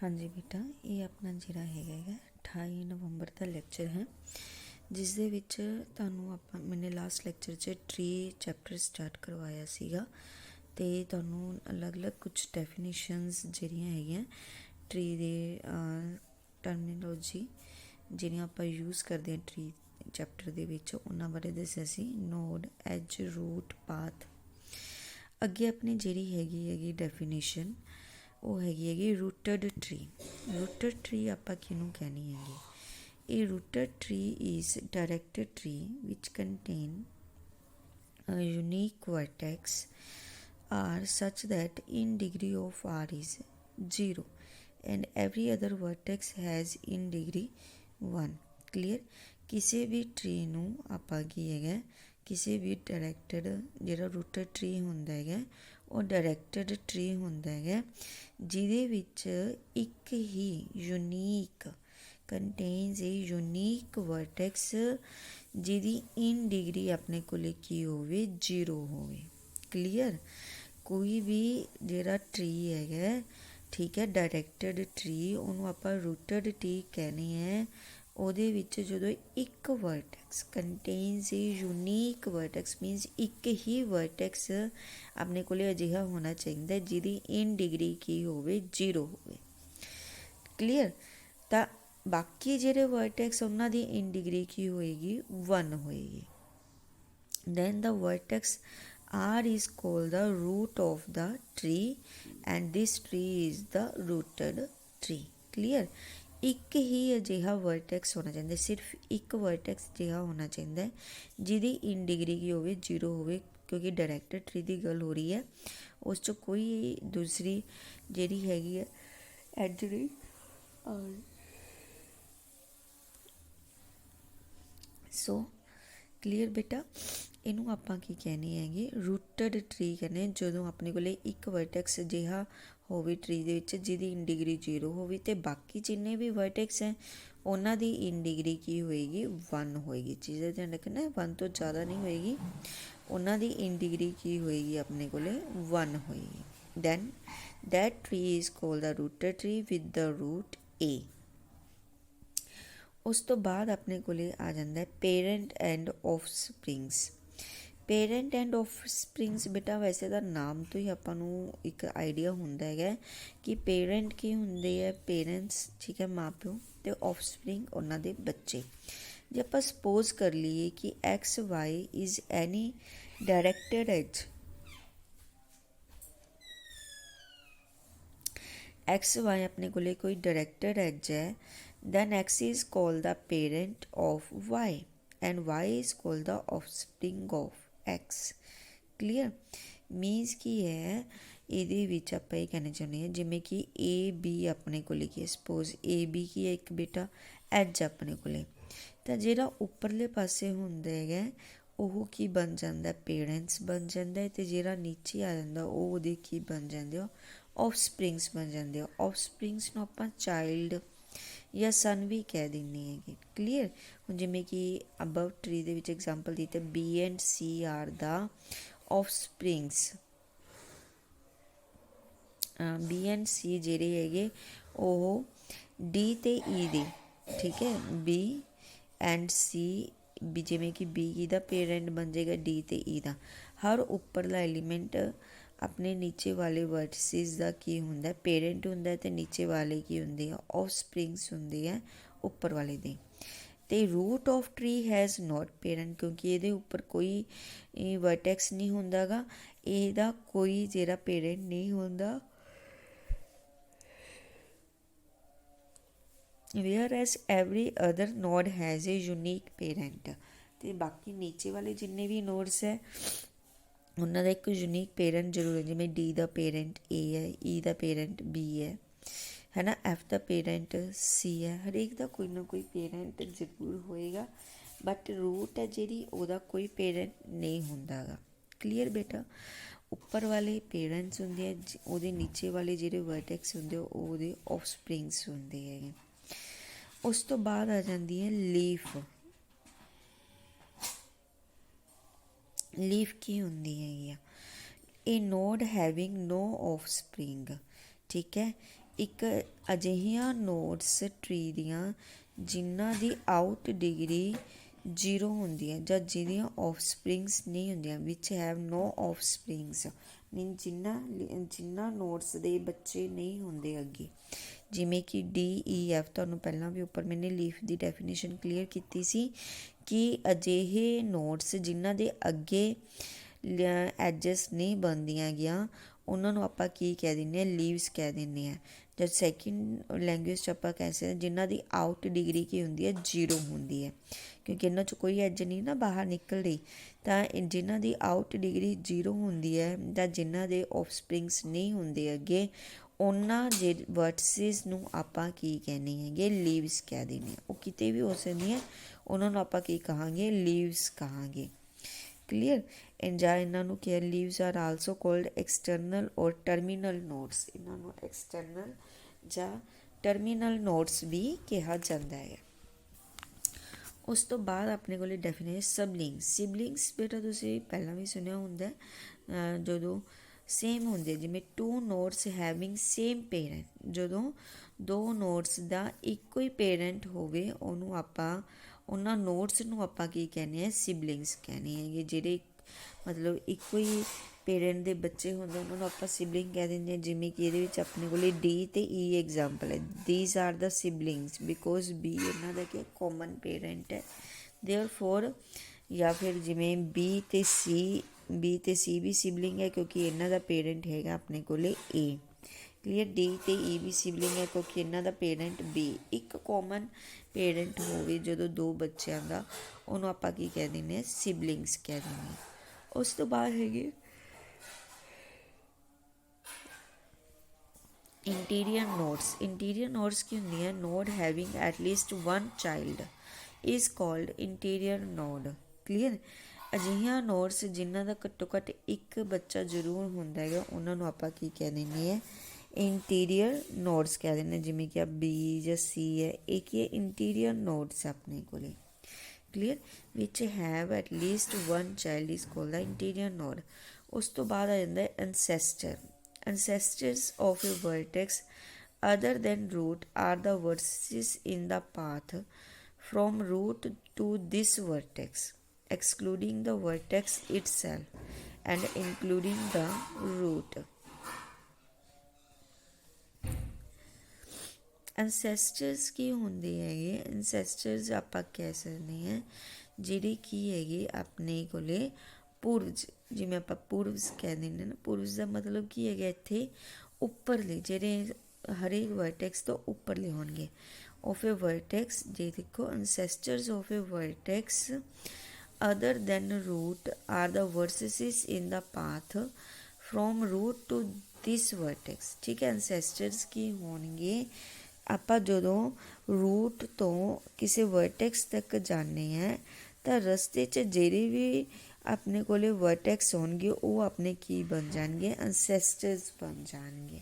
हाँ जी बेटा, ये अपना ਜਿਹੜਾ ਹੈਗਾ 28 ਨਵੰਬਰ ਦਾ ਲੈਕਚਰ ਹੈ ਜਿਸ ਦੇ ਵਿੱਚ ਤੁਹਾਨੂੰ ਆਪਾਂ ਮੈਨੇ ਲਾਸਟ ਲੈਕਚਰ 'ਚ ਟਰੀ ਚੈਪਟਰ ਸਟਾਰਟ ਕਰਵਾਇਆ ਸੀਗਾ ਅਤੇ ਤੁਹਾਨੂੰ ਅਲੱਗ-ਅਲੱਗ ਕੁਝ ਡੈਫੀਨੇਸ਼ਨਸ ਜਿਹੜੀਆਂ ਹੈਗੀਆਂ ਟਰੀ ਦੇ ਟਰਮੀਨੋਲੋਜੀ ਜਿਹੜੀਆਂ ਆਪਾਂ ਯੂਜ਼ ਕਰਦੇ ਹਾਂ ਟਰੀ ਚੈਪਟਰ ਦੇ ਵਿੱਚ ਉਹਨਾਂ ਬਾਰੇ ਦੱਸਿਆ ਸੀ। Node, edge, root, path. ਅੱਗੇ ਆਪਣੀ ਜਿਹੜੀ ਹੈਗੀ ਡੈਫੀਨੇਸ਼ਨ ਉਹ ਹੈਗੀ ਰੂਟਡ ਟਰੀ। ਰੂਟਡ ਟਰੀ ਆਪਾਂ ਕਿਹਨੂੰ ਕਹਿਣੀ ਹੈਗੀ? ਇਹ ਰੂਟਡ tree is directed tree which contain unique vertex are such that in degree of r is 0 and every other vertex has in degree 1। clear? ਕਿਸੇ ਵੀ ਟਰੀ ਨੂੰ ਆਪਾਂ ਕੀ ਹੈਗਾ ਕਿਸੇ ਵੀ ਡਾਇਰੈਕਟਡ ਜਿਹੜਾ ਰੂਟਡ ਟਰੀ ਹੁੰਦਾ ਹੈਗਾ ਉਹ ਡਾਇਰੈਕਟਡ ਟਰੀ ਹੁੰਦਾ ਹੈਗਾ ਜਿਹਦੇ ਵਿੱਚ ਇੱਕ ਹੀ ਯੂਨੀਕ ਕੰਟੇਨਸ ਏ ਯੂਨੀਕ ਵਰਟੈਕਸ ਜਿਹਦੀ ਇਨ ਡਿਗਰੀ ਆਪਣੇ ਕੋਲ ਕੀ ਹੋਵੇ 0 ਹੋਵੇ। ਕਲੀਅਰ? ਕੋਈ ਵੀ ਜਿਹੜਾ ਟਰੀ ਹੈਗਾ ਠੀਕ ਹੈ ਡਾਇਰੈਕਟਡ ਟਰੀ ਉਹਨੂੰ ਆਪਾਂ ਰੂਟਡ ਟਰੀ ਕਹਿੰਦੇ ਹੈ। ਉਹਦੇ ਵਿੱਚ ਜਦੋਂ ਇੱਕ ਵਰਟੈਕਸ ਕੰਟੇਨਸ ਏ ਯੂਨੀਕ ਵਰਟੈਕਸ ਮੀਨਸ ਇੱਕ ਹੀ ਵਰਟੈਕਸ ਆਪਣੇ ਕੋਲ ਅਜਿਹਾ ਹੋਣਾ ਚਾਹੀਦਾ ਜਿਹਦੀ ਇਨ ਡਿਗਰੀ ਕੀ ਹੋਵੇ 0 ਹੋਵੇ। ਕਲੀਅਰ? ਤਾਂ ਬਾਕੀ ਜਿਹੜੇ ਵਰਟੈਕਸ ਉਹਨਾਂ ਦੀ ਇਨ ਡਿਗਰੀ ਕੀ ਹੋਏਗੀ 1 ਹੋਏਗੀ। Then the vertex R is called the root of the tree and this tree is the rooted tree। clear? ਇੱਕ ਹੀ ਅਜਿਹਾ ਵਰਟੈਕਸ ਹੋਣਾ ਚਾਹੀਦਾ, ਸਿਰਫ ਇੱਕ ਵਰਟੈਕਸ ਅਜਿਹਾ ਹੋਣਾ ਚਾਹੀਦਾ ਜਿਹਦੀ ਇਨ ਡਿਗਰੀ ਕੀ ਹੋਵੇ 0 ਹੋਵੇ ਕਿਉਂਕਿ ਡਾਇਰੈਕਟਡ ਟਰੀ ਦੀ ਗੱਲ ਹੋ ਰਹੀ ਹੈ। ਉਸ 'ਚ ਕੋਈ ਦੂਸਰੀ ਜਿਹੜੀ ਹੈਗੀ ਹੈ ਐਜ ਨਹੀਂ ਸੋ ਕਲੀਅਰ ਬੇਟਾ? ਇਹਨੂੰ ਆਪਾਂ ਕੀ ਕਹਿੰਦੇ ਹੈਗੇ ਰੂਟਡ ਟਰੀ ਕਹਿੰਦੇ ਜਦੋਂ ਆਪਣੇ ਕੋਲ ਇੱਕ ਵਰਟੈਕਸ ਅਜਿਹਾ ਹੋਵੇ ਟਰੀ ਦੇ ਵਿੱਚ ਜਿਹਦੀ ਇਨ ਡਿਗਰੀ 0 ਹੋਵੇ ਅਤੇ ਬਾਕੀ ਜਿੰਨੇ ਵੀ ਵਰਟੈਕਸ ਹੈ ਉਹਨਾਂ ਦੀ ਇਨ ਡਿਗਰੀ ਕੀ ਹੋਏਗੀ 1 ਹੋਏਗੀ। ਚੀਜ਼ ਦਾ ਧਿਆਨ ਰੱਖਣਾ 1 ਤੋਂ ਜ਼ਿਆਦਾ ਨਹੀਂ ਹੋਏਗੀ, ਉਹਨਾਂ ਦੀ ਇਨ ਡਿਗਰੀ ਕੀ ਹੋਏਗੀ ਆਪਣੇ ਕੋਲ 1 ਹੋਏਗੀ। Then that tree is called the rooted tree with the root A। ਉਸ ਤੋਂ ਬਾਅਦ ਆਪਣੇ ਕੋਲ ਆ ਜਾਂਦਾ parent and offsprings. Parent and offsprings ਬੇਟਾ ਵੈਸੇ ਤਾਂ ਨਾਮ ਤੋਂ ਹੀ ਆਪਾਂ ਨੂੰ ਇੱਕ ਆਈਡੀਆ ਹੁੰਦਾ ਹੈਗਾ ਕਿ ਪੇਰੈਂਟ ਕੀ ਹੁੰਦੇ ਹੈ, ਪੇਰੈਂਟਸ ਠੀਕ ਹੈ ਮਾਂ ਪਿਓ, ਅਤੇ ਆਫਸਪ੍ਰਿੰਗ ਉਹਨਾਂ ਦੇ ਬੱਚੇ। ਜੇ ਆਪਾਂ ਸਪੋਜ਼ ਕਰ ਲਈਏ ਕਿ X Y is any directed edge X Y ਆਪਣੇ ਕੋਲ ਕੋਈ ਡਾਇਰੈਕਟਡ ਐਜ ਹੈ then x is called the parent of y and y is called the offspring of x। clear? means ਕੀ ਹੈ ਇਹਦੇ ਵਿੱਚ ਆਪਾਂ ਇਹ ਕਹਿਣਾ ਚਾਹੁੰਦੇ ਹਾਂ ਜਿਵੇਂ ਕਿ ਏ ਬੀ ਆਪਣੇ ਕੋਲ ਕੀ ਹੈ ਸਪੋਜ਼ ਏ ਬੀ ਕੀ ਹੈ ਇੱਕ ਬੇਟਾ ਐਜ ਆਪਣੇ ਕੋਲ ਤਾਂ ਜਿਹੜਾ ਉੱਪਰਲੇ ਪਾਸੇ ਹੁੰਦਾ ਹੈਗਾ ਉਹ ਕੀ ਬਣ ਜਾਂਦਾ ਪੇਰੈਂਟਸ ਬਣ ਜਾਂਦਾ ਅਤੇ ਜਿਹੜਾ ਨੀਚੇ ਆ ਜਾਂਦਾ ਉਹ ਉਹਦੇ ਕੀ ਬਣ ਜਾਂਦੇ ਆ ਆਫਸਪ੍ਰਿੰਗਸ ਬਣ ਜਾਂਦੇ ਆ। ਆਫਸਪ੍ਰਿੰਗਸ ਨੂੰ ਆਪਾਂ ਚਾਈਲਡ ਜਾਂ ਸਨ ਵੀ ਕਹਿ ਦਿੰਦੇ ਹੈਗੇ। ਕਲੀਅਰ? ਹੁਣ ਜਿਵੇਂ ਕਿ ਅਬਵ ਟਰੀ ਦੇ ਵਿੱਚ ਐਗਜ਼ਾਮਪਲ ਦਿੱਤੇ B and C are the offsprings. B and C ਜਿਹੜੇ ਹੈਗੇ ਉਹ ਡੀ ਅਤੇ ਈ ਦੇ ਠੀਕ ਹੈ ਬੀ ਐਂਡ ਸੀ ਵੀ ਜਿਵੇਂ ਕਿ ਬੀ ਦਾ ਪੇਰੈਂਟ ਬਣ ਜਾਏਗਾ ਡੀ ਅਤੇ ਈ ਦਾ। ਹਰ ਉੱਪਰਲਾ ਐਲੀਮੈਂਟ ਆਪਣੇ ਨੀਚੇ ਵਾਲੇ ਵਰਟਿਸਿਸ ਦਾ ਕੀ ਹੁੰਦਾ ਪੇਰੈਂਟ ਹੁੰਦਾ ਅਤੇ ਨੀਚੇ ਵਾਲੇ ਕੀ ਹੁੰਦੇ ਆ ਆਫਸਪ੍ਰਿੰਗਸ ਹੁੰਦੇ ਆ ਉੱਪਰ ਵਾਲੇ ਦੇ। ਅਤੇ root of tree has not parent ਕਿਉਂਕਿ ਇਹਦੇ ਉੱਪਰ ਕੋਈ ਵਰਟੈਕਸ ਨਹੀਂ ਹੁੰਦਾ ਗਾ, ਇਹਦਾ ਕੋਈ ਜਿਹੜਾ ਪੇਰੈਂਟ ਨਹੀਂ ਹੁੰਦਾ। whereas every other node has a unique parent। ਅਤੇ ਬਾਕੀ ਨੀਚੇ ਵਾਲੇ ਜਿੰਨੇ ਵੀ ਨੋਡਸ ਹੈ ਉਹਨਾਂ ਦਾ ਇੱਕ ਯੂਨੀਕ ਪੇਰੈਂਟ ਜ਼ਰੂਰ ਹੈ ਜਿਵੇਂ ਡੀ ਦਾ ਪੇਰੈਂਟ ਏ ਹੈ, ਈ ਦਾ ਪੇਰੈਂਟ ਬੀ ਹੈ ਨਾ, ਐਫ ਦਾ ਪੇਰੈਂਟ ਸੀ ਹੈ। ਹਰੇਕ ਦਾ ਕੋਈ ਨਾ ਕੋਈ ਪੇਰੈਂਟ ਜ਼ਰੂਰ ਹੋਏਗਾ ਬਟ ਰੂਟ ਹੈ ਜਿਹੜੀ ਉਹਦਾ ਕੋਈ ਪੇਰੈਂਟ ਨਹੀਂ ਹੁੰਦਾ ਗਾ। ਕਲੀਅਰ ਬੇਟਾ? ਉੱਪਰ ਵਾਲੇ ਪੇਰੈਂਟਸ ਹੁੰਦੇ ਆ ਉਹਦੇ ਨੀਚੇ ਵਾਲੇ ਜਿਹੜੇ ਵਰਟੈਕਸ ਹੁੰਦੇ ਉਹ ਉਹਦੇ ਆਫਸਪ੍ਰਿੰਗਸ ਹੁੰਦੇ ਹੈਗੇ। ਉਸ ਤੋਂ ਬਾਅਦ ਆ ਜਾਂਦੀ ਹੈ ਲੀਫ। ਲੀਫ ਕੀ ਹੁੰਦੀ ਹੈਗੀ ਆ? ਇਹ ਨੋਡ ਹੈਵਿੰਗ ਨੋ ਆਫਸਪ੍ਰਿੰਗ ਠੀਕ ਹੈ। ਇੱਕ ਅਜਿਹੀਆਂ ਨੋਡਸ ਟਰੀ ਦੀਆਂ ਜਿਨ੍ਹਾਂ ਦੀ ਆਊਟ ਡਿਗਰੀ 0 ਹੁੰਦੀ ਹੈ ਜਾਂ ਜਿਹਦੀਆਂ ਆਫਸਪ੍ਰਿੰਗਸ ਨਹੀਂ ਹੁੰਦੀਆਂ, ਵਿਚ ਹੈਵ ਨੋ ਆਫਸਪ੍ਰਿੰਗਸ, ਮੀਨ ਜਿਨ੍ਹਾਂ ਨੋਡਸ ਦੇ ਬੱਚੇ ਨਹੀਂ ਹੁੰਦੇ ਅੱਗੇ, ਜਿਵੇਂ ਕਿ DEF। ਤੁਹਾਨੂੰ ਪਹਿਲਾਂ ਵੀ ਉੱਪਰ ਮੈंने ਲੀਫ ਦੀ ਡੈਫੀਨੇਸ਼ਨ ਕਲੀਅਰ ਕੀਤੀ ਸੀ ਕਿ ਅਜਿਹੇ ਨੋਡਸ ਜਿਨ੍ਹਾਂ ਦੇ ਅੱਗੇ ਐਡਜਸ ਨਹੀਂ ਬਣਦੀਆਂ ਗਿਆ ਉਹਨਾਂ ਨੂੰ ਆਪਾਂ ਕੀ ਕਹਿ ਦਿੰਦੇ ਹਾਂ, ਲੀਵਸ ਕਹਿ ਦਿੰਦੇ ਹਾਂ। ਜਦ ਸੈਕਿੰਡ ਲੈਂਗੁਏਜ 'ਚ ਆਪਾਂ ਕਹਿ ਸਕਦੇ ਜਿਨ੍ਹਾਂ ਦੀ ਆਊਟ ਡਿਗਰੀ ਕੀ ਹੁੰਦੀ ਹੈ, 0 ਹੁੰਦੀ ਹੈ, ਕਿਉਂਕਿ ਇਹਨਾਂ 'ਚ ਕੋਈ ਐਜ ਨਹੀਂ ਨਾ ਬਾਹਰ ਨਿਕਲ ਰਹੀ। ਤਾਂ ਜਿਨ੍ਹਾਂ ਦੀ ਆਊਟ ਡਿਗਰੀ 0 ਹੁੰਦੀ ਹੈ ਜਾਂ ਜਿਨ੍ਹਾਂ ਦੇ ਆਫਸਪ੍ਰਿੰਗਸ ਨਹੀਂ ਹੁੰਦੇ ਅੱਗੇ, ਉਹਨਾਂ ਜੇ ਵਰਟਸਿਸ ਨੂੰ ਆਪਾਂ ਕੀ ਕਹਿੰਦੇ ਹੈਗੇ, ਲੀਵਸ ਕਹਿ ਦਿੰਦੇ ਹਾਂ। ਉਹ ਕਿਤੇ ਵੀ ਹੋ ਸਕਦੀਆਂ, ਉਹਨਾਂ ਨੂੰ ਆਪਾਂ ਕੀ ਕਹਾਂਗੇ, ਲੀਵਸ ਕਹਾਂਗੇ। ਕਲੀਅਰ। ਐਂਡ ਜਾਂ ਇਹਨਾਂ ਨੂੰ care leaves are also cold external ਔਰ ਟਰਮੀਨਲ ਨੋਡਸ। ਇਹਨਾਂ ਨੂੰ ਐਕਸਟਰਨਲ ਜਾਂ ਟਰਮੀਨਲ ਨੋਡਸ ਵੀ ਕਿਹਾ ਜਾਂਦਾ ਹੈ। ਉਸ ਤੋਂ ਬਾਅਦ ਆਪਣੇ ਕੋਲ ਡੈਫੀਨੇਸ਼ਨ ਸਬਲਿੰਗਸ। ਸਿਬਲਿੰਗਸ ਬੇਟਾ ਤੁਸੀਂ ਪਹਿਲਾਂ ਵੀ ਸੁਣਿਆ ਹੁੰਦਾ ਜਦੋਂ ਸੇਮ ਹੁੰਦੇ, ਜਿਵੇਂ 2 ਨੋਡਸ ਹੈਵਿੰਗ ਸੇਮ ਪੇਰੈਂਟ, ਜਦੋਂ 2 ਨੋਡਸ ਦਾ ਇੱਕੋ ਹੀ ਪੇਰੈਂਟ ਹੋਵੇ ਉਹਨੂੰ ਆਪਾਂ ਉਹਨਾਂ ਨੋਡਸ ਨੂੰ ਆਪਾਂ ਕੀ ਕਹਿੰਦੇ ਹਾਂ, ਸਿਬਲਿੰਗਸ ਕਹਿੰਦੇ ਹੈਗੇ। ਜਿਹੜੇ ਮਤਲਬ ਇੱਕੋ ਹੀ ਪੇਰੈਂਟ ਦੇ ਬੱਚੇ ਹੁੰਦੇ ਉਹਨਾਂ ਨੂੰ ਆਪਾਂ ਸਿਬਲਿੰਗ ਕਹਿ ਦਿੰਦੇ ਹਾਂ। ਜਿਵੇਂ ਕਿ ਇਹਦੇ ਵਿੱਚ ਆਪਣੇ ਕੋਲ D ਅਤੇ E ਐਗਜ਼ਾਮਪਲ ਹੈ। These are the siblings because B ਇਹਨਾਂ ਦਾ ਕੀ ਕੋਮਨ ਪੇਰੈਂਟ ਹੈ, ਦੇਅਰਫੋਰ। ਜਾਂ ਫਿਰ ਜਿਵੇਂ B ਅਤੇ C ਵੀ ਸਿਬਲਿੰਗ ਹੈ ਕਿਉਂਕਿ ਇਹਨਾਂ ਦਾ ਪੇਰੈਂਟ ਹੈਗਾ ਆਪਣੇ ਕੋਲ A। ਕਲੀਅਰ। D ਅਤੇ E ਵੀ ਸਿਬਲਿੰਗ ਹੈ ਕਿਉਂਕਿ ਇਹਨਾਂ ਦਾ ਪੇਰੈਂਟ B। ਇੱਕ ਕੋਮਨ ਪੇਰੈਂਟ ਹੋਵੇ ਜਦੋਂ 2 ਬੱਚਿਆਂ ਦਾ, ਉਹਨੂੰ ਆਪਾਂ ਕੀ ਕਹਿ ਦਿੰਦੇ ਹਾਂ, ਸਿਬਲਿੰਗਸ ਕਹਿ ਦਿੰਦੇ ਹਾਂ। ਉਸ ਤੋਂ ਬਾਅਦ ਹੈਗੇ ਇੰਟੀਰੀਅਰ ਨੋਡਸ। ਇੰਟੀਰੀਅਰ ਨੋਡਸ ਕੀ ਹੁੰਦੀਆਂ, node having at least 1 child is called interior node. Clear. ਅਜਿਹੀਆਂ ਨੋਡਸ ਜਿਨ੍ਹਾਂ ਦਾ ਘੱਟੋ ਘੱਟ ਇੱਕ ਬੱਚਾ ਜ਼ਰੂਰ ਹੁੰਦਾ ਹੈਗਾ ਉਹਨਾਂ ਨੂੰ ਆਪਾਂ ਕੀ ਕਹਿ ਦਿੰਦੇ ਹਾਂ, ਇੰਟੀਰੀਅਰ ਨੋਡਸ ਕਹਿ ਦਿੰਦੇ। ਜਿਵੇਂ ਕਿ ਆ B ਜਾਂ C ਹੈ, ਇਹ ਕੀ ਹੈ, ਇੰਟੀਰੀਅਰ ਨੋਡਸ ਆਪਣੇ ਕੋਲ। Clear. Which have at least 1 child is called the interior node. ਉਸ ਤੋਂ ਬਾਅਦ ਆ ਜਾਂਦਾ ਐਨਸੈਸਟਰ। ancestors of a vertex other than root are the vertices in the path from root to this vertex, excluding the vertex itself and including the root. ਐਨਸੈਸਟਰਸ ਕੀ ਹੁੰਦੇ ਹੈਗੇ, ਐਨਸੈਸਟਰਸ ਆਪਾਂ ਕਹਿ ਸਕਦੇ ਹਾਂ ਜਿਹੜੇ ਕੀ ਹੈਗੇ ਆਪਣੇ ਕੋਲੇ ਪੂਰਵਜ, ਜਿਵੇਂ ਆਪਾਂ ਪੂਰਵਜ ਕਹਿ ਦਿੰਦੇ ਨਾ। ਪੂਰਵਜ ਦਾ ਮਤਲਬ ਕੀ ਹੈਗਾ ਇੱਥੇ, ਉੱਪਰਲੇ, ਜਿਹੜੇ ਹਰੇਕ ਵਰਟੈਕਸ ਤੋਂ ਉੱਪਰਲੇ ਹੋਣਗੇ। ਆਫ ਏ ਵਰਟੈਕਸ, ਜੇ ਦੇਖੋ ancestors of a vertex other than root are the vertices in the path from root to this vertex. ਠੀਕ ਹੈ। ਐਨਸੈਸਟਰਸ ਕੀ ਹੋਣਗੇ, ਆਪਾਂ ਜਦੋਂ ਰੂਟ ਤੋਂ ਕਿਸੇ ਵਰਟੈਕਸ ਤੱਕ ਜਾਂਦੇ ਹਾਂ ਤਾਂ ਰਸਤੇ 'ਚ ਜਿਹੜੇ ਵੀ ਆਪਣੇ ਕੋਲ ਵਰਟੈਕਸ ਹੋਣਗੇ ਉਹ ਆਪਣੇ ਕੀ ਬਣ ਜਾਣਗੇ, ਐਨਸੈਸਟਰਸ ਬਣ ਜਾਣਗੇ।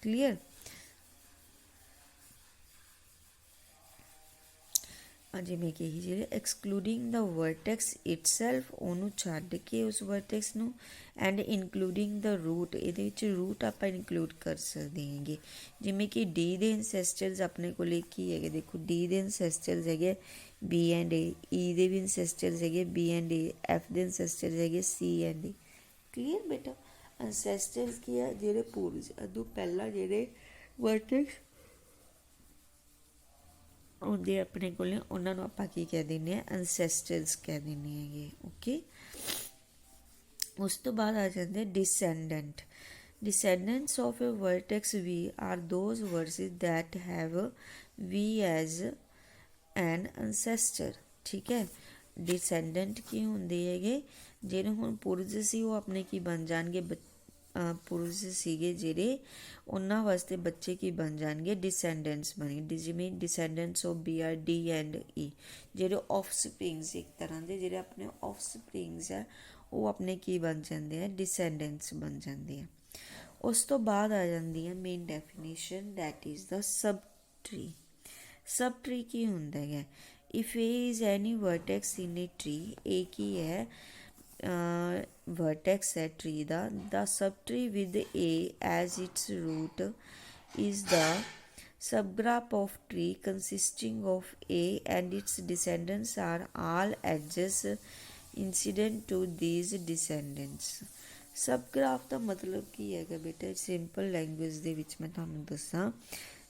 ਕਲੀਅਰ। ਜਿਵੇਂ ਕਿ ਜਿਹੜੇ ਐਕਸਕਲੂਡਿੰਗ ਦਾ ਵਰਟੈਕਸ ਇਟਸੈਲਫ, ਉਹਨੂੰ ਛੱਡ ਕੇ ਉਸ ਵਰਟੈਕਸ ਨੂੰ, ਐਂਡ ਇਨਕਲੂਡਿੰਗ ਦਾ ਰੂਟ, ਇਹਦੇ ਵਿੱਚ ਰੂਟ ਆਪਾਂ ਇਨਕਲੂਡ ਕਰ ਸਕਦੇ ਹੈਗੇ। ਜਿਵੇਂ ਕਿ D ਦੇ ਐਨਸੈਸਟਰਸ ਆਪਣੇ ਕੋਲ ਕੀ ਹੈਗੇ, ਦੇਖੋ D ਦੇ ਐਨਸੈਸਟਰਸ ਹੈਗੇ B ਐਂਡ A, E ਦੇ ਵੀ ਐਨਸੈਸਟਰਸ ਹੈਗੇ B ਐਂਡ A, F ਦੇ ਐਨਸੈਸਟਰਸ ਹੈਗੇ C ਐਂਡ A। ਕਲੀਅਰ ਬੇਟਾ। ਐਨਸੈਸਟਰਸ ਕੀ ਹੈ, ਜਿਹੜੇ ਪੂਰਵਜ ਅਦੋਂ ਪਹਿਲਾਂ ਜਿਹੜੇ ਵਰਟੈਕਸ ਹੁੰਦੇ ਆਪਣੇ ਕੋਲ ਉਹਨਾਂ ਨੂੰ ਆਪਾਂ ਕੀ ਕਹਿ ਦਿੰਦੇ ਹਾਂ, ਐਨਸੈਸਟਰਸ ਕਹਿ ਦਿੰਦੇ ਹੈਗੇ। ਓਕੇ। ਉਸ ਤੋਂ ਬਾਅਦ ਆ ਜਾਂਦੇ ਡਿਸੈਂਡੈਂਟ। Descendants of a vertex V are those vertices that have V as an ancestor। ਠੀਕ ਹੈ। ਡਿਸੈਂਡੈਂਟ ਕੀ ਹੁੰਦੇ ਹੈਗੇ, ਜਿਹੜੇ ਹੁਣ ਪੁਰਜ ਸੀ ਉਹ ਆਪਣੇ ਕੀ ਬਣ ਜਾਣਗੇ, ਪੁਰਜ ਸੀਗੇ ਜਿਹੜੇ, ਉਹਨਾਂ ਵਾਸਤੇ ਬੱਚੇ ਕੀ ਬਣ ਜਾਣਗੇ, ਡਿਸੈਂਡੈਂਟਸ ਬਣੇ। ਜਿਵੇਂ descendants of B are D and E, ਜਿਹੜੇ ਆਫਸਪ੍ਰਿੰਗਸ ਇੱਕ ਤਰ੍ਹਾਂ ਦੇ, ਜਿਹੜੇ ਆਪਣੇ ਆਫਸਪ੍ਰਿੰਗਸ ਆ ਉਹ ਆਪਣੇ ਕੀ ਬਣ ਜਾਂਦੇ ਆ, ਡਿਸੈਂਡੈਂਟਸ ਬਣ ਜਾਂਦੇ ਆ। ਉਸ ਤੋਂ ਬਾਅਦ ਆ ਜਾਂਦੀ ਹੈ main definition, that is the subtree. Subtree ਕੀ ਹੁੰਦਾ ਹੈ, if A is any vertex in a tree, A ਕੀ ਹੈ, ਵਰਟੈਕਸ ਹੈ ਟਰੀ ਦਾ, subtree with A as its root is the subgraph of tree consisting of A and its descendants are all edges incident to these descendants। Subgraph ਦਾ ਮਤਲਬ ਕੀ ਹੈਗਾ ਬੇਟਾ, simple language ਦੇ ਵਿੱਚ ਮੈਂ ਤੁਹਾਨੂੰ ਦੱਸਾਂ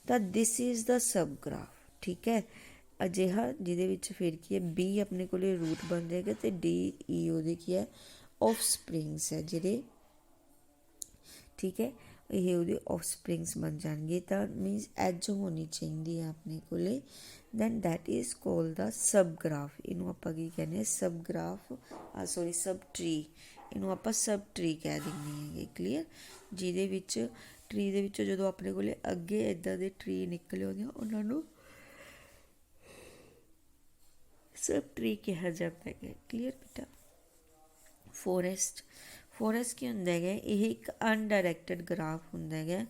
ਤਾਂ ਦਿਸ ਇਜ਼ ਦਾ ਸਬਗ੍ਰਾਫ। ਠੀਕ ਹੈ, ਅਜਿਹਾ ਜਿਹਦੇ ਵਿੱਚ ਫਿਰ ਕੀ ਹੈ, ਬੀ ਆਪਣੇ ਕੋਲੇ ਰੂਟ ਬਣ ਜਾਏਗਾ ਅਤੇ ਡੀ ਈ ਉਹਦੇ ਕੀ ਹੈ ਆਫ ਸਪ੍ਰਿੰਗਸ ਹੈ ਜਿਹੜੇ, ਠੀਕ ਹੈ, ਇਹ ਉਹਦੇ ਆਫ ਸਪ੍ਰਿੰਗਸ ਬਣ ਜਾਣਗੇ। ਤਾਂ ਮੀਨਸ ਐਜ ਹੋਣੀ ਚਾਹੀਦੀ ਹੈ ਆਪਣੇ ਕੋਲੇ, ਦੈਨ ਦੈਟ ਇਜ਼ ਕੋਲ ਦਾ ਸਬਗ੍ਰਾਫ। ਇਹਨੂੰ ਆਪਾਂ ਕੀ ਕਹਿੰਦੇ ਹਾਂ, ਸਬਗ੍ਰਾਫ, ਸੋਰੀ ਸਬ ਟਰੀ, ਇਹਨੂੰ ਆਪਾਂ ਸਬ ਟਰੀ ਕਹਿ ਦਿੰਦੇ ਹੈਗੇ। ਕਲੀਅਰ, ਜਿਹਦੇ ਵਿੱਚ ਟਰੀ ਦੇ ਵਿੱਚੋਂ ਜਦੋਂ ਆਪਣੇ ਕੋਲੇ ਅੱਗੇ ਇੱਦਾਂ ਦੇ ਟਰੀ ਨਿਕਲੇ ਹੁੰਦੇ ਆ ਉਹਨਾਂ ਨੂੰ ਸਬ ਟਰੀ ਕਿਹਾ ਜਾਂਦਾ ਹੈ। ਕਲੀਅਰ ਬੇਟਾ। ਫੋਰੈਸਟ ਕੀ ਹੁੰਦਾ ਹੈਗਾ, ਇਹ ਇੱਕ ਅਨਡਾਇਰੈਕਟਡ ਗ੍ਰਾਫ ਹੁੰਦਾ ਹੈਗਾ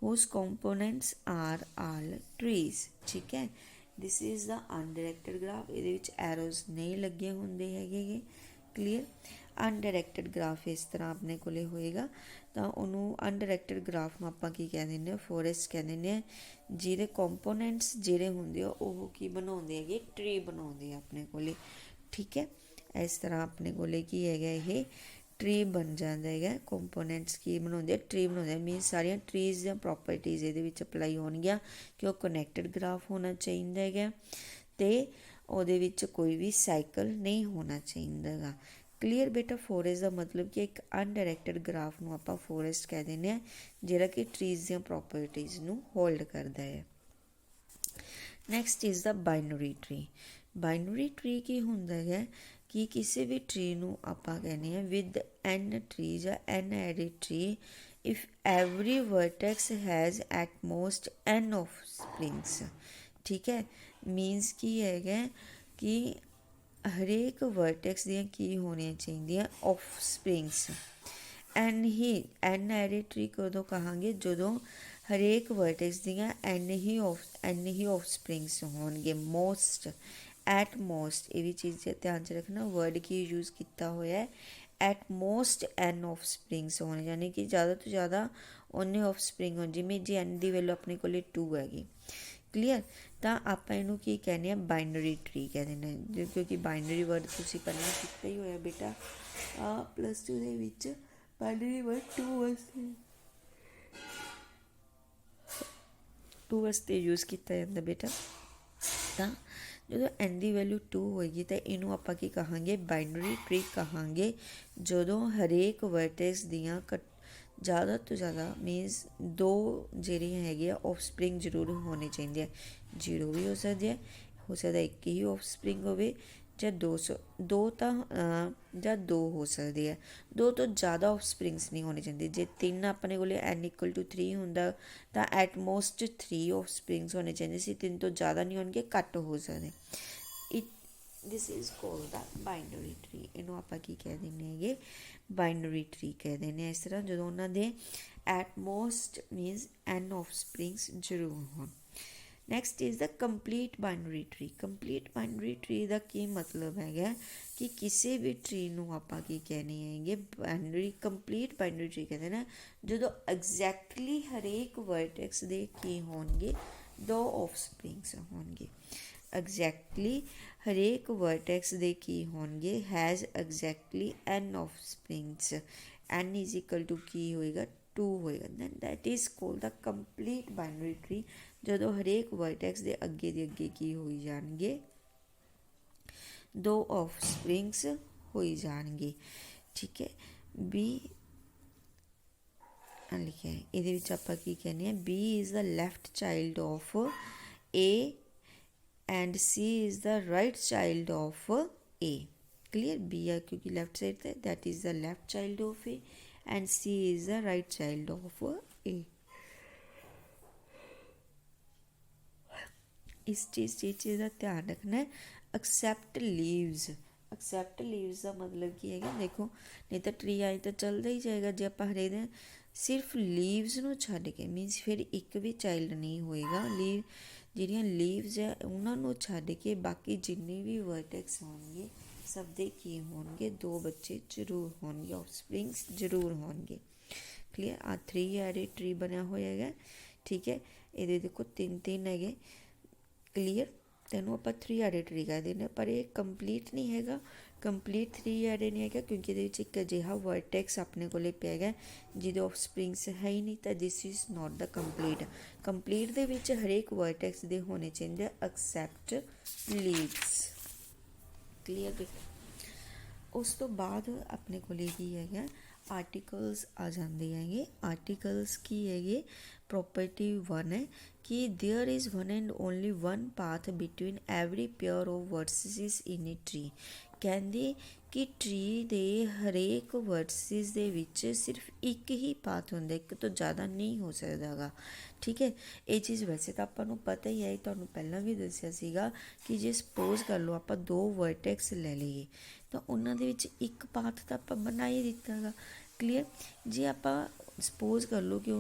whose components are all trees। ਠੀਕ ਹੈ, ਦਿਸ ਇਜ਼ ਦਾ ਅਨਡਾਇਰੈਕਟਡ ਗ੍ਰਾਫ, ਇਹਦੇ ਵਿੱਚ ਐਰੋਜ਼ ਨਹੀਂ ਲੱਗੇ ਹੁੰਦੇ ਹੈਗੇ। ਕਲੀਅਰ, ਅਨਡਾਇਰੈਕਟਡ ਗ੍ਰਾਫ ਇਸ ਤਰ੍ਹਾਂ ਆਪਣੇ ਕੋਲੇ ਹੋਏਗਾ ਤਾਂ ਉਹਨੂੰ ਅਨਡਾਇਰੈਕਟਡ ਗ੍ਰਾਫ ਨੂੰ ਆਪਾਂ ਕੀ ਕਹਿ ਦਿੰਦੇ ਹਾਂ, ਫੋਰੈਸਟ ਕਹਿ ਦਿੰਦੇ ਹਾਂ, ਜਿਹਦੇ ਕੰਪੋਨੈਂਟਸ ਜਿਹੜੇ ਹੁੰਦੇ ਆ ਉਹ ਕੀ ਬਣਾਉਂਦੇ ਹੈਗੇ, ਟਰੀ ਬਣਾਉਂਦੇ ਆ ਆਪਣੇ ਕੋਲੇ। ਠੀਕ ਹੈ, ਇਸ ਤਰ੍ਹਾਂ ਆਪਣੇ ਕੋਲੇ ਕੀ ਹੈਗਾ, ਇਹ ਟਰੀ ਬਣ ਜਾਂਦਾ ਹੈਗਾ। ਕੰਪੋਨੈਂਟਸ ਕੀ ਬਣਾਉਂਦੇ ਆ, ਟਰੀ ਬਣਾਉਂਦੇ, ਮੀਨਸ ਸਾਰੀਆਂ ਟਰੀਜ਼ ਦੀਆਂ ਪ੍ਰੋਪਰਟੀਜ਼ ਇਹਦੇ ਵਿੱਚ ਅਪਲਾਈ ਹੋਣਗੀਆਂ ਕਿ ਉਹ ਕਨੈਕਟਡ ਗ੍ਰਾਫ ਹੋਣਾ ਚਾਹੀਦਾ ਹੈਗਾ ਅਤੇ ਉਹਦੇ ਵਿੱਚ ਕੋਈ ਵੀ ਸਾਈਕਲ ਨਹੀਂ ਹੋਣਾ ਚਾਹੀਦਾ ਹੈਗਾ। ਕਲੀਅਰ ਬੇਟਾ। ਫੋਰੈਸਟ ਦਾ ਮਤਲਬ ਕਿ ਇੱਕ ਅਨਡਾਇਰੈਕਟਡ ਗ੍ਰਾਫ ਨੂੰ ਆਪਾਂ ਫੋਰੈਸਟ ਕਹਿ ਦਿੰਦੇ ਹਾਂ ਜਿਹੜਾ ਕਿ ਟਰੀਜ਼ ਦੀਆਂ ਪ੍ਰੋਪਰਟੀਜ਼ ਨੂੰ ਹੋਲਡ ਕਰਦਾ ਹੈ। Next is the binary tree. Binary tree ਕੀ ਹੁੰਦਾ ਹੈ ਕਿ ਕਿਸੇ ਵੀ ਟਰੀ ਨੂੰ ਆਪਾਂ ਕਹਿੰਦੇ ਹਾਂ ਵਿਦ ਐਨ ਟਰੀ ਜਾਂ n added tree if every vertex has at most n offsprings. ਠੀਕ ਹੈ, ਮੀਨਸ ਕੀ ਹੈਗਾ ਕਿ ਹਰੇਕ ਵਰਟੈਕਸ ਦੀਆਂ ਕੀ ਹੋਣੀਆਂ ਚਾਹੀਦੀਆਂ, of springs. N added tree ਕਦੋਂ ਕਹਾਂਗੇ, ਜਦੋਂ ਹਰੇਕ ਵਰਟੈਕਸ ਦੀਆਂ ਐਨ ਹੀ ਆਫ ਸਪ੍ਰਿੰਗਸ ਹੋਣਗੇ। ਮੋਸਟ, ਐਟ ਮੋਸਟ, ਇਹ ਵੀ ਚੀਜ਼ ਧਿਆਨ 'ਚ ਰੱਖਣਾ, ਵਰਡ ਕੀ ਯੂਜ਼ ਕੀਤਾ ਹੋਇਆ ਹੈ, at most n of springs ਹੋਣ, ਯਾਨੀ ਕਿ ਜ਼ਿਆਦਾ ਤੋਂ ਜ਼ਿਆਦਾ ਉਹਨੇ ਆਫ ਸਪ੍ਰਿੰਗ ਹੋਣ। ਜਿਵੇਂ ਜੇ ਐਨ ਦੀ ਵੈਲਿਊ ਆਪਣੇ ਕੋਲ 2 ਹੈਗੀ। ਕਲੀਅਰ, ਤਾਂ ਆਪਾਂ ਇਹਨੂੰ ਕੀ ਕਹਿੰਦੇ ਹਾਂ, ਬਾਈਨਰੀ ਟਰੀ ਕਹਿ ਦਿੰਦੇ ਹਾਂ, ਕਿਉਂਕਿ ਬਾਈਨਰੀ ਵਰਡ ਤੁਸੀਂ ਪਹਿਲਾਂ ਕੀਤਾ ਹੀ ਹੋਇਆ ਬੇਟਾ +2 ਦੇ ਵਿੱਚ। ਬਾਈਨਰੀ ਵਰਡ 2 ਵਾਸਤੇ ਯੂਜ਼ ਕੀਤਾ ਜਾਂਦਾ ਬੇਟਾ। ਤਾਂ ਜਦੋਂ ਐਨ ਦੀ ਵੈਲਿਊ 2 ਹੋਏਗੀ ਤਾਂ ਇਹਨੂੰ ਆਪਾਂ ਕੀ ਕਹਾਂਗੇ, ਬਾਈਨਰੀ ਟਰੀ ਕਹਾਂਗੇ। ਜਦੋਂ ਹਰੇਕ ਵਰਟੈਕਸ ਦੀਆਂ ਜ਼ਿਆਦਾ ਤੋਂ ਜ਼ਿਆਦਾ ਮੀਨਸ 2 ਜਿਹੜੀਆਂ ਹੈਗੀਆਂ ਆਫ ਸਪ੍ਰਿੰਗ ਜ਼ਰੂਰ ਹੋਣੇ ਚਾਹੀਦੇ ਆ। 0 ਵੀ ਹੋ ਸਕਦੇ ਆ, ਹੋ ਸਕਦਾ 1 ਹੀ ਆਫ ਸਪ੍ਰਿੰਗ ਹੋਵੇ ਜਾਂ 2 ਤਾਂ ਜਾਂ 2 ਹੋ ਸਕਦੇ ਆ। 2 ਤੋਂ ਜ਼ਿਆਦਾ ਆਫ ਸਪ੍ਰਿੰਗਸ ਨਹੀਂ ਹੋਣੇ ਚਾਹੀਦੇ। ਜੇ 3 ਆਪਣੇ ਕੋਲ n = 3 ਹੁੰਦਾ ਤਾਂ ਐਟ ਮੋਸਟ 3 ਆਫ ਸਪ੍ਰਿੰਗਸ ਹੋਣੇ ਚਾਹੀਦੇ ਸੀ। 3 ਤੋਂ ਜ਼ਿਆਦਾ ਨਹੀਂ ਹੋਣਗੇ, ਘੱਟ ਹੋ ਸਕਦੇ। This is called the binary tree. ਇਹਨੂੰ ਆਪਾਂ ਕੀ ਕਹਿ ਦਿੰਦੇ ਹੈਗੇ, ਬਾਈਨਰੀ ਟਰੀ ਕਹਿ ਦਿੰਦੇ ਹਾਂ। ਇਸ ਤਰ੍ਹਾਂ ਜਦੋਂ ਉਹਨਾਂ ਦੇ at most means n offsprings ਜ਼ਰੂਰ ਹੋਣ। Next is the complete binary tree. Complete binary tree ਦਾ ਕੀ ਮਤਲਬ ਹੈਗਾ ਕਿ ਕਿਸੇ ਵੀ ਟਰੀ ਨੂੰ ਆਪਾਂ ਕੀ ਕਹਿੰਦੇ ਹੈਗੇ, ਬਾਈਨਰੀ, ਕੰਪਲੀਟ ਬਾਈਨਰੀ ਟਰੀ ਕਹਿੰਦੇ ਨਾ ਜਦੋਂ ਐਗਜ਼ੈਕਟਲੀ ਹਰੇਕ ਵਰਟੈਕਸ ਦੇ ਕੀ ਹੋਣਗੇ, 2 ਆਫ ਸਪ੍ਰਿੰਗਸ ਹੋਣਗੇ। ਐਗਜ਼ੈਕਟਲੀ ਹਰੇਕ ਵਰਟੈਕਸ ਦੇ ਕੀ ਹੋਣਗੇ, has exactly n offsprings. N = ਕੀ ਹੋਏਗਾ, 2 ਹੋਏਗਾ। Then that is called the complete binary tree. ਜਦੋਂ ਹਰੇਕ ਵਰਟੈਕਸ ਦੇ ਅੱਗੇ ਕੀ ਹੋਈ ਜਾਣਗੇ, 2 ਆਫ ਸਪ੍ਰਿੰਗਸ ਹੋਈ ਜਾਣਗੇ। ਠੀਕ ਹੈ, ਬੀ ਲਿਖਿਆ ਹੈ, ਇਹਦੇ ਵਿੱਚ ਆਪਾਂ ਕੀ ਕਹਿੰਦੇ ਹਾਂ, B is the left child of A and C is the right child of A. Clear, B है क्योंकि left side है, that is the left child of A and C is the right child of A. इस चीज़ का ध्यान रखना है। Accept leaves. Accept leaves का मतलब की है, देखो नहीं तो ट्री आई तो चलता ही जाएगा। जे आप हरे दिन सिर्फ लीव्स ਨੂੰ ਛੱਡ ਕੇ ਮੀਨਸ ਫਿਰ ਇੱਕ ਵੀ ਚਾਈਲਡ ਨਹੀਂ ਹੋਏਗਾ। ਲੀਵ ਜਿਹੜੀਆਂ ਲੀਵਸ ਹੈ ਉਹਨਾਂ ਨੂੰ ਛੱਡ ਕੇ ਬਾਕੀ ਜਿੰਨੇ ਵੀ ਵਰਟੈਕਸ ਹੋਣਗੇ ਸਭ ਦੇ ਕੀ ਹੋਣਗੇ, 2 ਬੱਚੇ ਜ਼ਰੂਰ ਹੋਣਗੇ, ਆਫ ਸਪ੍ਰਿੰਗਸ ਜ਼ਰੂਰ ਹੋਣਗੇ। ਕਲੀਅਰ। 3 ਐਡਿਡ ਟਰੀ ਬਣਿਆ ਹੋਇਆ ਹੈਗਾ ठीक है। ये देखो 3 है, क्लीयर। तेनों आप 3 एडेड ट्री कह दें, पर यह कंप्लीट नहीं है, कंप्लीट 3 एडेड नहीं है क्योंकि ये एक अजिहा वर्टैक्स अपने को पिया गया जिहदे ऑफ स्प्रिंग्स है ही नहीं, तो this is not the complete. Complete दे विच हरेक वर्टैक्स दे होने चाहिए एक्सैप्ट लीव्स, क्लीयर। उस तो बाद अपने को की है आर्टिकल्स आ जाते हैं। आर्टिकल्स की है प्रॉपर्टी 1 है कि there is one and only one path between every pair of vertices in a tree. कहते कि ट्री दे हरेक वर्सिस दे विच सिर्फ एक ही पाथ होंदा, एक तो ज़्यादा नहीं हो सकता गा, ठीक है। ये चीज़ वैसे तो आपको पता ही है, तुहानूं पहलां भी दस्सिया सीगा कि जे सपोज कर लो आप 2 वर्टैक्स ले लीए तो उन्हां दे विच एक पाथ तो आप बना ही दिता गा, क्लीयर। जे आप सपोज कर लो कि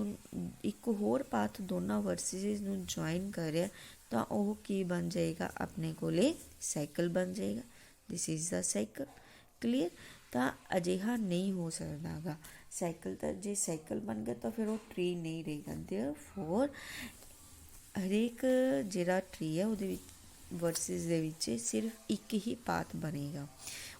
एक होर पाथ दोनों वर्सिस नूं ज्वाइन कर रहा तो वह की बन जाएगा, अपने कोले साइकिल बन जाएगा। This is the cycle, clear. तो अजिहा नहीं हो सकता गा साइकिल, तो जे साइकिल बन गया तो फिर वो ट्री नहीं रहेगा। देयरफॉर हरेक जिहड़ा ट्री है उहदे विच वर्सिस दे विच सिर्फ एक ही पाथ बनेगा।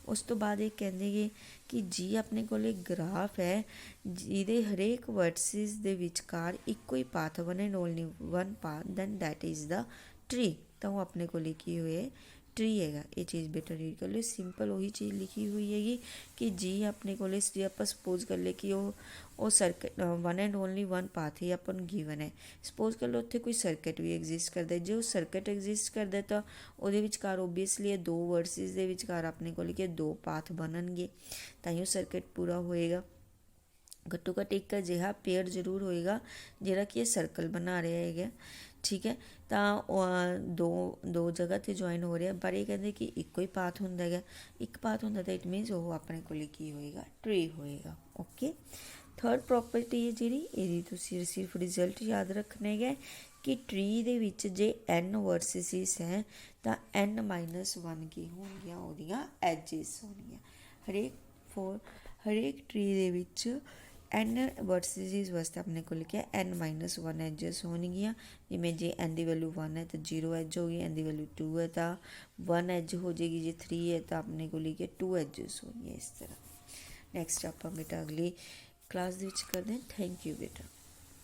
उस तो बाद ये कहेंगे कि जी अपने को ग्राफ है जिहदे हरेक वर्सिस दे विचकार इको ही path one and only one path, then that is the tree. तो वो अपने को लिखी हुई है ट्री है। ये चीज़ बेटर रीड कर लो, सिंपल वही चीज़ लिखी हुई है कि जी अपने को जी आप सपोज कर ले कि वो circuit one and only one path he upon given है। सपोज कर लो उत्थे कोई सर्किट भी एग्जिस्ट करता है, जो सर्किट एग्जिस्ट करता है तो वो विचकार ओबीअसली 2 वर्सिस दे विचकार अपने को 2 पाथ बननगे, ताइयों सर्किट पूरा होएगा। घट्टो घट्ट एक अजिहा पेयर जरूर होएगा जिहड़ा कि ये सर्कल बना रहा है, ठीक है। तो दो जगह ते ज्वाइन हो रहा, पर ये कहते कि एको ही पाथ होंदा है, एक पाथ होंदा तो इट मीनस वो अपने को की होएगा ट्री होएगा, ओके। थर्ड प्रॉपर्टी है जिहड़ी इहदी तुसीं सिर्फ रिजल्ट याद रखने है कि ट्री दे विच जे n वर्सिस है तो n-1 की होणगियां ओहदियां एजिस होणगियां। हरेक ट्री दे विच n वर्सिस वास्ते अपने को लिखा n-1 एजिस होणगियां। जिवें जे n की वैल्यू 1 है तो 0 एज होगी, n की वैल्यू 2 है तो 1 एज हो जाएगी, जे 3 है तो अपने को लिखा 2 एजिस होगी। इस तरह नैक्सट आप बेटा अगली क्लास करते हैं। थैंक यू बेटा।